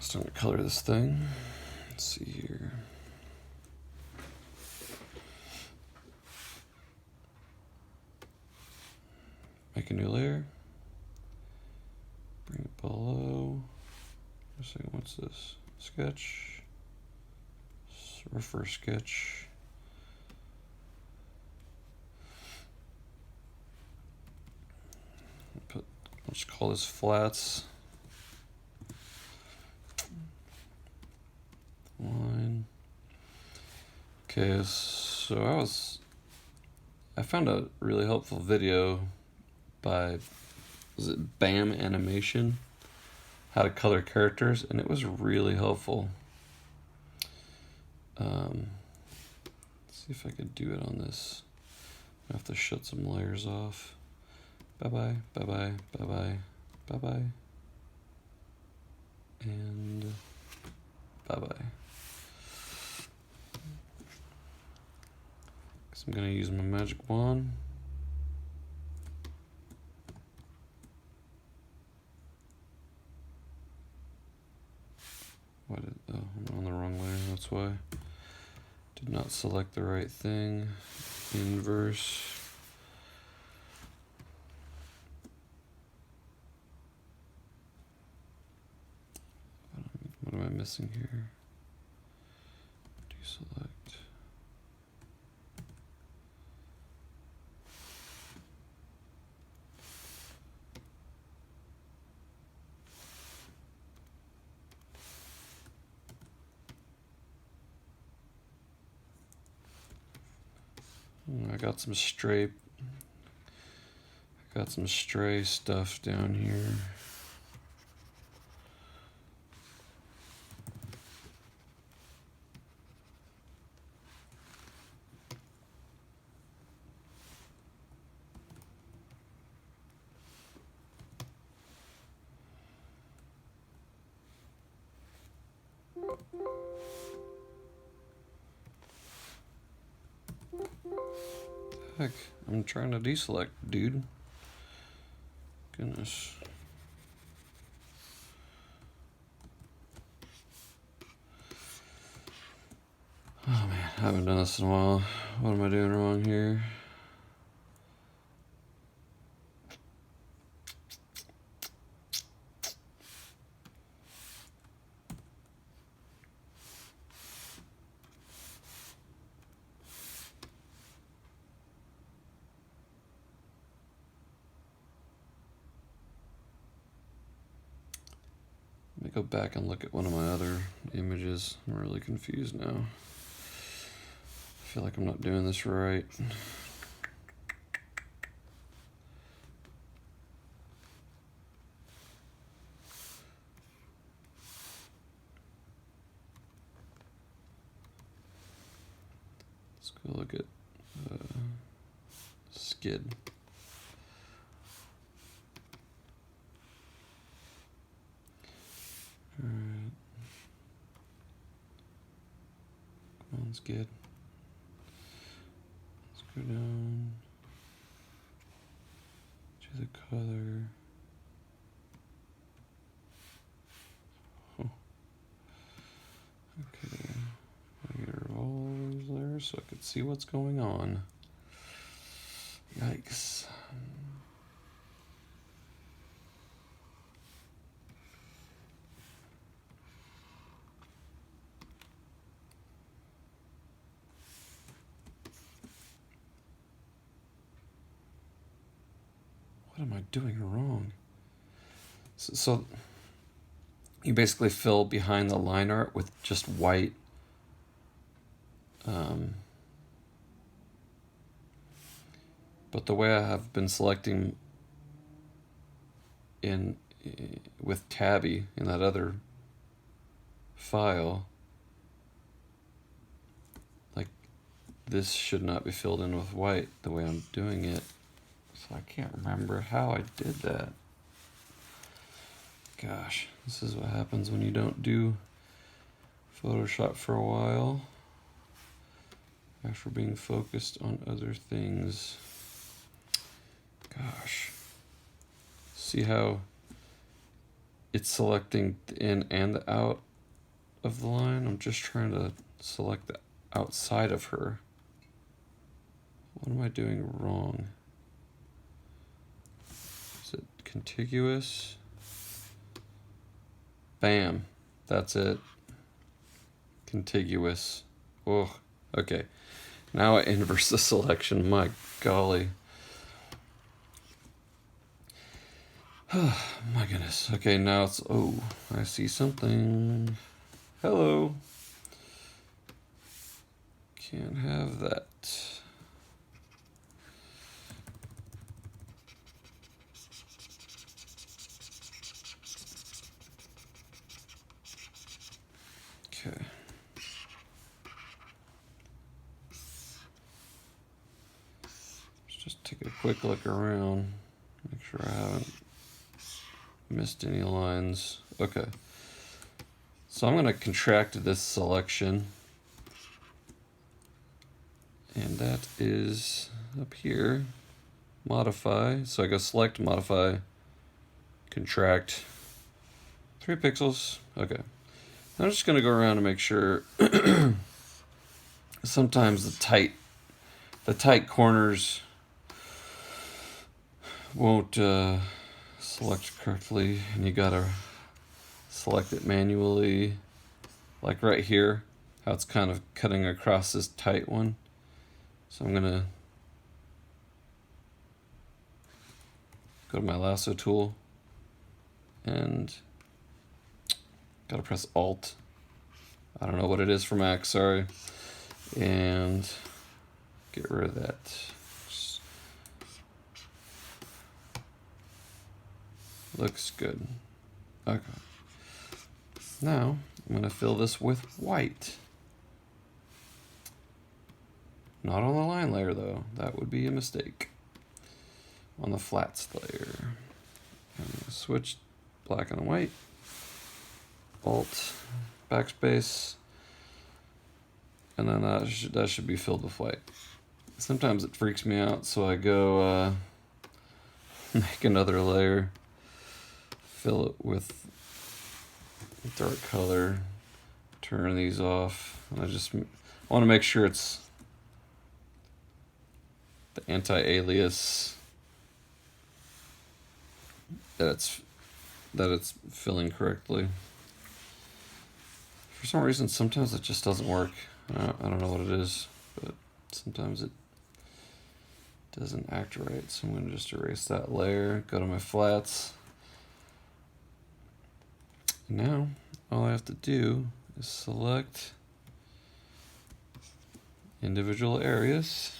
It's time to color this thing. Let's see here. Make a new layer. Bring it below. A second, what's this? Sketch. Refer sketch. Let's call this flats. Line. Okay, so I found a really helpful video by, was it BAM Animation? How to color characters, and it was really helpful. Let's see if I could do it on this. I have to shut some layers off. Bye-bye, bye-bye, bye-bye, bye-bye. And bye-bye. So I'm gonna use my magic wand. Oh, I'm on the wrong layer, that's why. Did not select the right thing. Inverse. What am I missing here? Deselect. I got some stray stuff down here. Heck, I'm trying to deselect, dude. Goodness. Oh man, I haven't done this in a while. What am I doing wrong here? Let me go back and look at one of my other images. I'm really confused now. I feel like I'm not doing this right. Let's go look at skid. Alright. Come on, skid. Let's go down to the color. Oh. Okay. I get rid of all those layers so I could see what's going on. Yikes. What am I doing wrong? So you basically fill behind the line art with just white. But the way I have been selecting with Tabby in that other file, like this should not be filled in with white the way I'm doing it. So I can't remember how I did that. Gosh, this is what happens when you don't do Photoshop for a while after being focused on other things. Gosh. See how it's selecting the in and the out of the line. I'm just trying to select the outside of her. What am I doing wrong? Is it contiguous? Bam. That's it. Contiguous. Oh, okay. Now I inverse the selection. My golly. My goodness. Okay, now it's... Oh, I see something. Hello. Can't have that. Okay. Let's just take a quick look around. Make sure I haven't missed any lines. Okay. So I'm going to contract this selection. And that is up here. Modify. So I go select, modify, contract. 3 pixels. Okay. I'm just going to go around and make sure. Sometimes the tight corners won't select correctly, and you gotta select it manually, like right here, how it's kind of cutting across this tight one. So I'm gonna go to my lasso tool and gotta press Alt. I don't know what it is for Mac, sorry. And get rid of that. Looks good. Okay. Now I'm gonna fill this with white. Not on the line layer though. That would be a mistake. On the flats layer. I'm gonna switch black and white. Alt, backspace, and then that should be filled with white. Sometimes it freaks me out, so I go make another layer, fill it with dark color, turn these off. And I want to make sure it's the anti-alias, that it's filling correctly. For some reason, sometimes it just doesn't work. I don't know what it is, but sometimes it doesn't act right. So I'm going to just erase that layer, go to my flats. Now, all I have to do is select individual areas.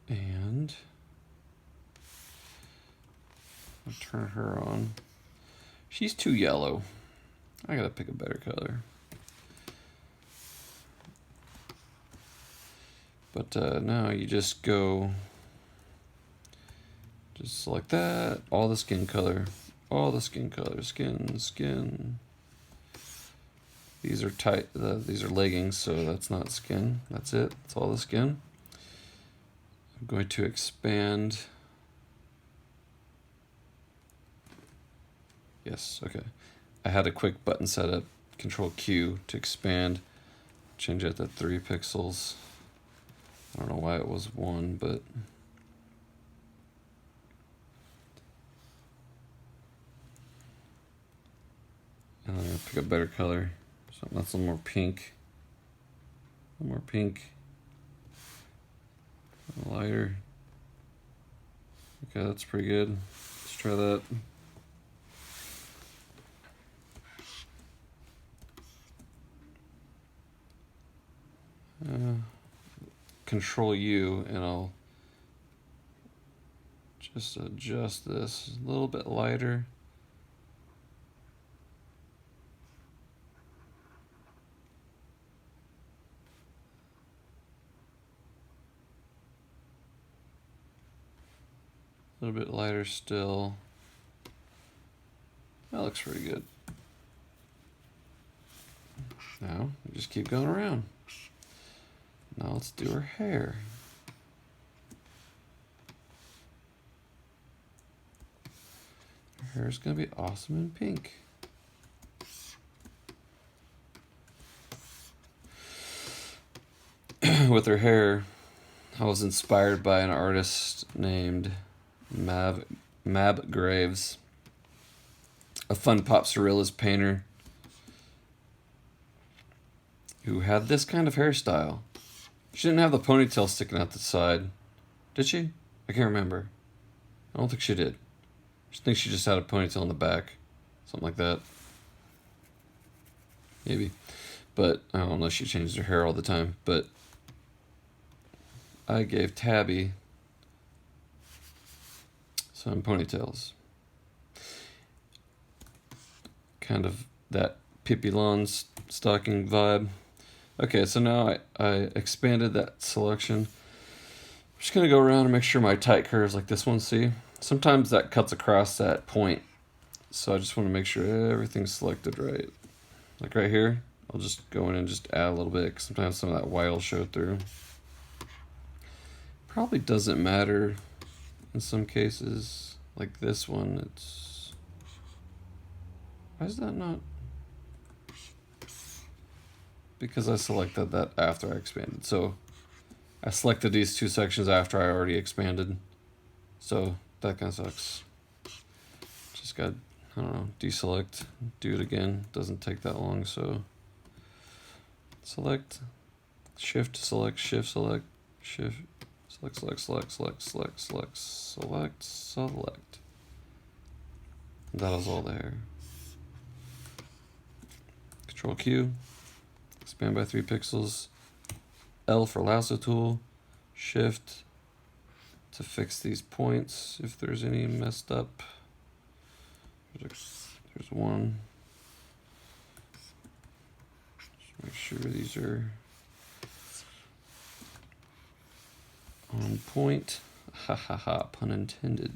And I'll turn her on. She's too yellow. I gotta pick a better color. But now you just go, just select that, all the skin color, skin. These are tight, these are leggings, so that's not skin, that's it, that's all the skin. I'm going to expand. Yes, okay. I had a quick button set up, Control Q to expand, change it to 3 pixels. I don't know why it was 1, but and I'm gonna pick a better color. Something that's a little more pink. A little more pink. A little lighter. Okay, that's pretty good. Let's try that. Control U, and I'll just adjust this a little bit lighter. A little bit lighter still. That looks pretty good. Now, we just keep going around. Now let's do her hair. Her hair's gonna be awesome in pink. With her hair, I was inspired by an artist named Mab Graves, a fun pop surrealist painter who had this kind of hairstyle. She didn't have the ponytail sticking out the side, did she? I can't remember. I don't think she did. I think she just had a ponytail in the back, something like that. Maybe, but I don't know. She changes her hair all the time. But I gave Tabby some ponytails, kind of that Pippi Longstocking vibe. Okay, so now I expanded that selection. I'm just gonna go around and make sure my tight curves like this one, see? Sometimes that cuts across that point. So I just want to make sure everything's selected right. Like right here, I'll just go in and just add a little bit, 'cause sometimes some of that white will show through. Probably doesn't matter in some cases. Like this one, it's... Why is that not... Because I selected that after I expanded. So I selected these two sections after I already expanded. So that kind of sucks. Just got, I don't know, deselect, do it again. Doesn't take that long, so select, shift, select, shift, select, shift, select, select, select, select, select, select, select, select. That is all there. Control Q. Expand by 3 pixels. L for lasso tool. Shift to fix these points if there's any messed up. There's one. Just make sure these are on point. Ha ha ha, pun intended.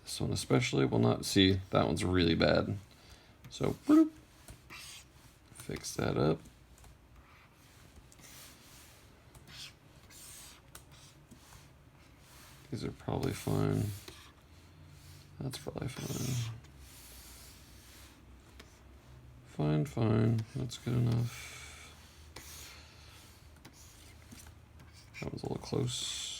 This one especially will not see. That one's really bad. So, bloop, fix that up. These are probably fine. That's probably fine. Fine, fine. That's good enough. That was a little close.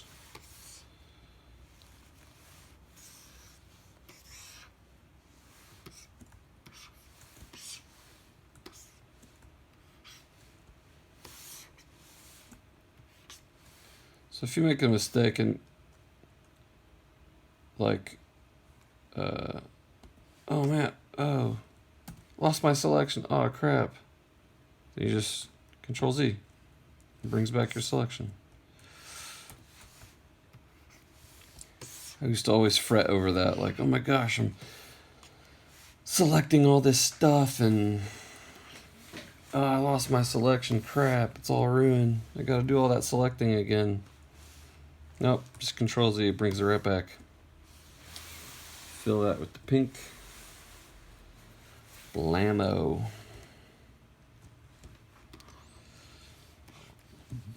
So if you make a mistake and like, oh man, oh, lost my selection, oh crap. Then you just Control Z, it brings back your selection. I used to always fret over that, like, oh my gosh, I'm selecting all this stuff and oh, I lost my selection, crap, it's all ruined. I gotta do all that selecting again. Nope, just Control Z, it brings it right back. Fill that with the pink. Blammo.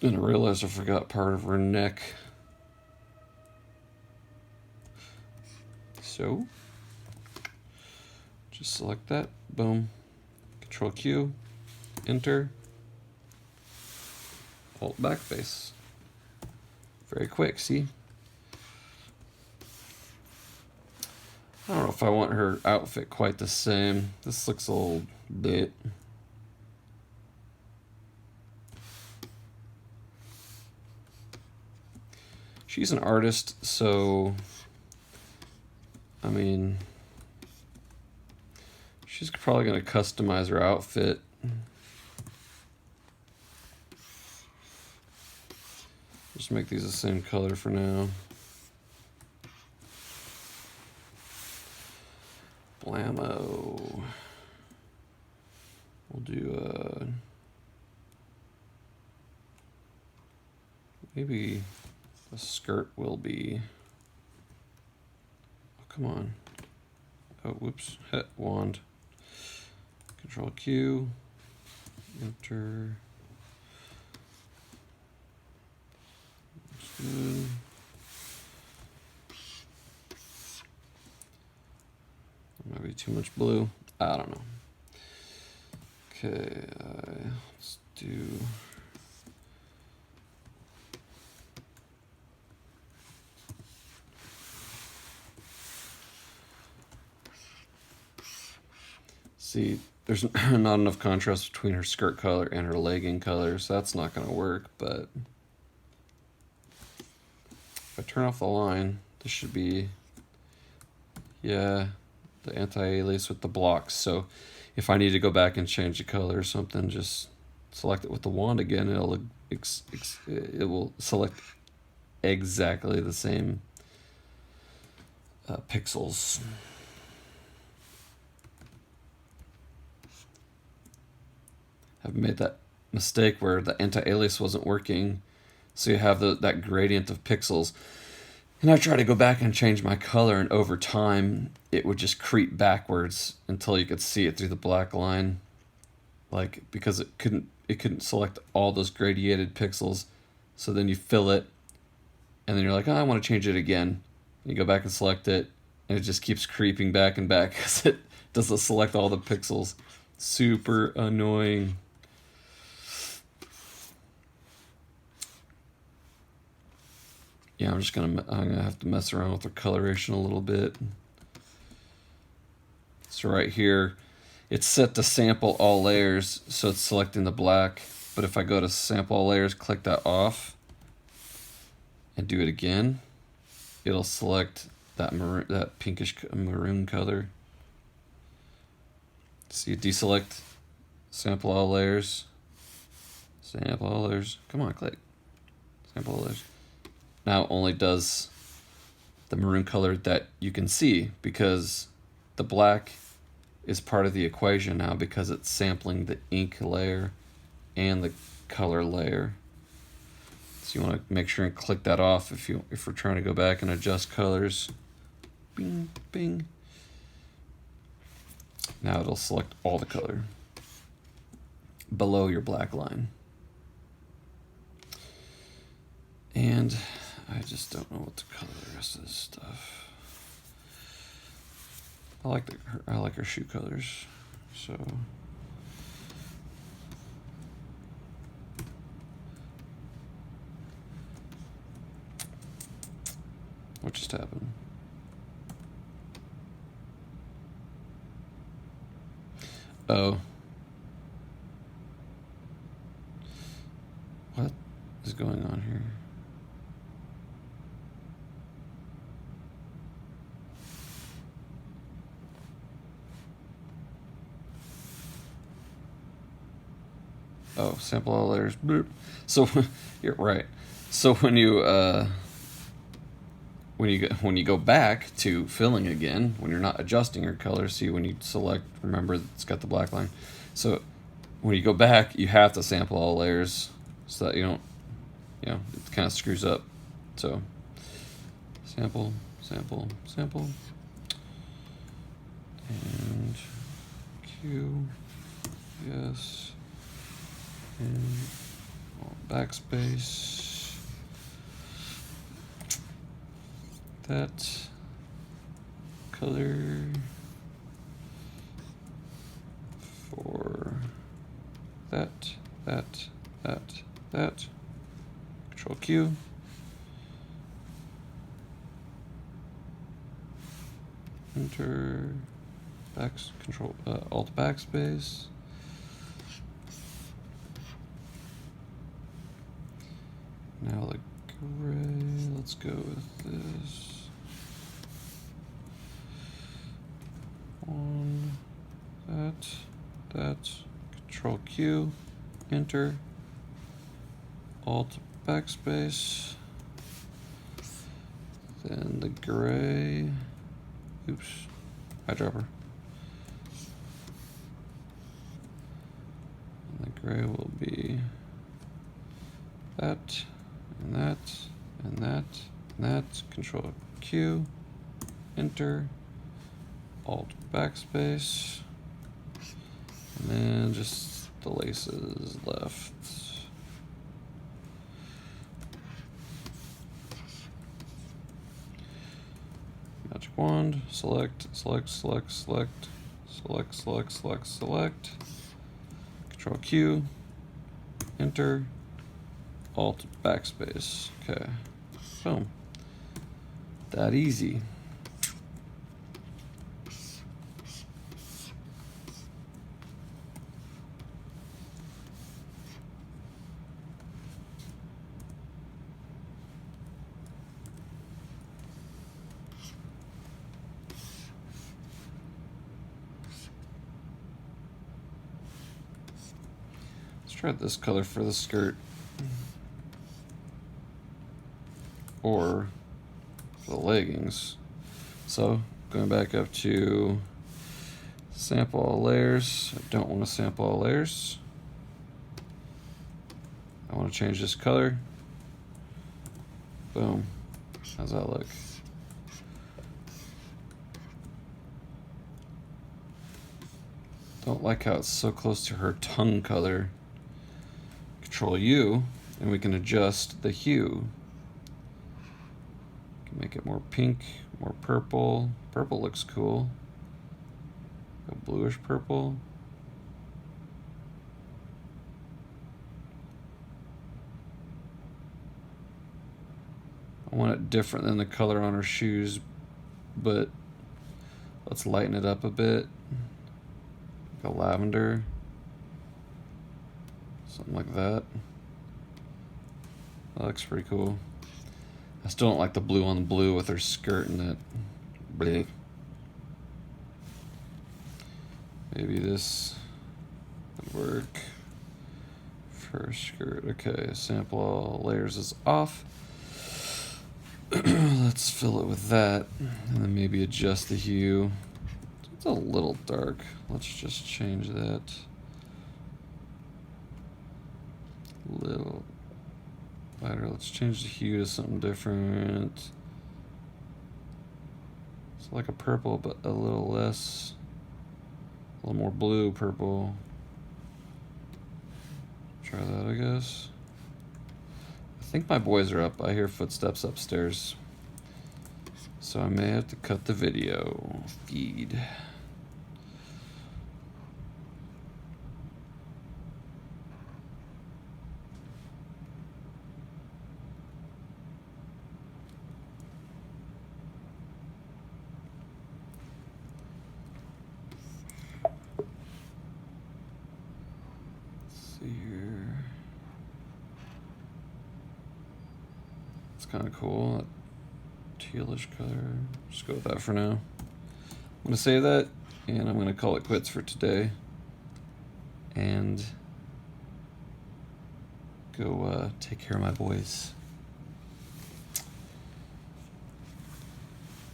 And I realized I forgot part of her neck. So, just select that, boom. Control Q, enter, Alt backspace. Very quick, see? I don't know if I want her outfit quite the same. This looks a little bit. She's an artist, so I mean, she's probably gonna customize her outfit. Just make these the same color for now. Blammo. We'll do maybe the skirt will be, oh come on, oh whoops, wand, Control Q, enter, looks good, too much blue. I don't know. Okay, let's do. See, there's not enough contrast between her skirt color and her legging color, so that's not going to work, but if I turn off the line, this should be, yeah, the anti-alias with the blocks. So if I need to go back and change the color or something, just select it with the wand again. It will select exactly the same pixels. I've made that mistake where the anti-alias wasn't working, so you have that gradient of pixels. And I try to go back and change my color, and over time it would just creep backwards until you could see it through the black line, like because it couldn't select all those gradiated pixels. So then you fill it, and then you're like, oh, I want to change it again. And you go back and select it, and it just keeps creeping back and back because it doesn't select all the pixels. Super annoying. Yeah, I'm gonna have to mess around with the coloration a little bit. So right here, it's set to sample all layers, so it's selecting the black. But if I go to sample all layers, click that off, and do it again, it'll select that pinkish maroon color. So you deselect, sample all layers, sample all layers. Come on, click. Sample all layers. Now it only does the maroon color that you can see, because the black is part of the equation now because it's sampling the ink layer and the color layer. So you want to make sure and click that off if we're trying to go back and adjust colors. Bing, bing. Now it'll select all the color below your black line. And I just don't know what to color the rest of this stuff. I like her shoe colors, so what just happened? Oh. What is going on here? Oh, sample all layers. Bloop. So you're right. So when you go back to filling again, when you're not adjusting your color, see when you select, remember it's got the black line. So when you go back, you have to sample all layers so that you don't, it kind of screws up. So sample, sample, sample, and Q, yes. And backspace, that color for that, Control Q, enter, Control Alt backspace. Now the gray, let's go with this. One, that, Control Q, enter, Alt backspace. Then the gray, oops, eyedropper. And the gray will be that. And that, and that, and that, Control Q, enter, Alt backspace, and then just the laces left. Magic wand, select, select, select, select, select, select, select, select. Control Q, enter, Alt, backspace. Okay, boom. That easy. Let's try this color for the skirt. Or the leggings. So going back up to sample all layers. I don't want to sample all layers. I want to change this color. Boom. How's that look? Don't like how it's so close to her tongue color. Control U, and we can adjust the hue. Can make it more pink, more purple. Purple looks cool. A bluish purple. I want it different than the color on her shoes, but let's lighten it up a bit. Like a lavender. Something like that. That looks pretty cool. I still don't like the blue on the blue with her skirt and that. Bleh. Maybe this would work for her skirt. Okay, sample all layers is off. Let's fill it with that, and then maybe adjust the hue. It's a little dark. Let's just change that. Little lighter. Let's change the hue to something different. It's like a purple, but a little less, a little more blue purple. Try that, I guess. I think my boys are up. I hear footsteps upstairs, so I may have to cut the video feed. See here. It's kind of cool. That tealish color. Just go with that for now. I'm gonna save that, and I'm gonna call it quits for today. And go take care of my boys.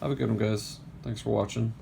Have a good one, guys. Thanks for watching.